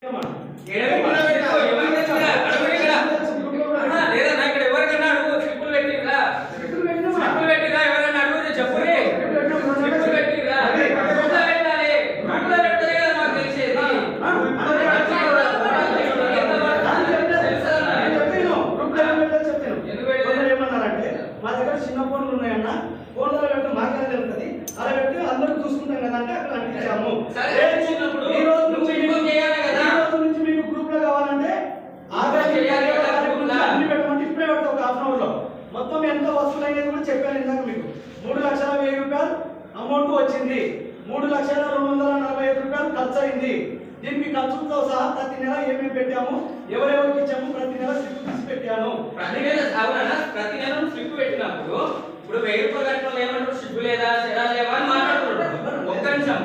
మా దగ్గర చిన్న ఫోన్లు ఉన్నాయన్న, ఫోన్లలో పెట్టి మాకే తెలుస్తుంది, అలా పెట్టి అందరూ చూసుకుంటాం కదా అంటే అక్కడ అంటించాము. ఈ రోజు నుంచి మీకు గ్రూప్ లో కావాలంటే అన్ని పెట్టమంటే ఇప్పుడే పెడతా ఒక హాఫ్ అవర్ లో మొత్తం ఎంత వసూలు అనేది కూడా చెప్పాను ఇందాక మీకు. 3,10,000 రూపాయలు అమౌంట్ వచ్చింది, 3,245,000 రూపాయలు ఖర్చు అయింది. దీనికి ఖర్చులతో సహా ప్రతి నెల ఏమేమి పెట్టాము, ఎవరెవరికి ఇచ్చాము, ప్రతి నెల స్లిప్ తీసి పెట్టాను. ప్రతి నెల స్లిప్ పెట్టినప్పుడు ఇప్పుడు 1000 రూపాయలు కట్టిన ఏమంటారు, స్లిప్ లేదా సెరా లేవా అని మాట్లాడుతున్నారు. ఒక్క నిమిషం,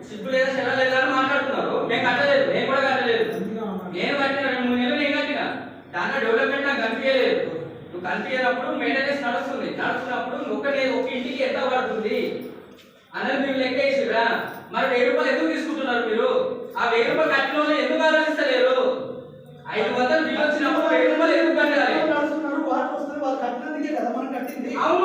స్లిప్ లేదా సెరా లేదా అని మాట్లాడుతున్నారు. నేను కట్టలేదు, నేను కూడా కట్టలేదు. నేను కట్టిన 2-3 నెలలు నేను కట్టిన, దాంట్లో డెవలప్మెంట్ నాకు కనిపించలేదు. నువ్వు కనిపించినప్పుడు మెయింటెనెన్స్ నడుస్తున్నప్పుడు ఒక ఇంటికి ఎంత పడుతుంది అనేది మీరు లెక్క వేసిరా. మరి 1000 రూపాయలు ఎందుకు తీసుకుంటున్నారు మీరు? ఆ 1000 రూపాయలు కట్టిన వాళ్ళు ఎందుకు ఆలోచిస్తలేరు? 500 బిల్ వచ్చినప్పుడు 1000 రూపాయలు ఎందుకు కట్టాలి? వాటర్ వస్తుంది, వాళ్ళు కట్టినందుకే కదా మనం కట్టింది. అవును,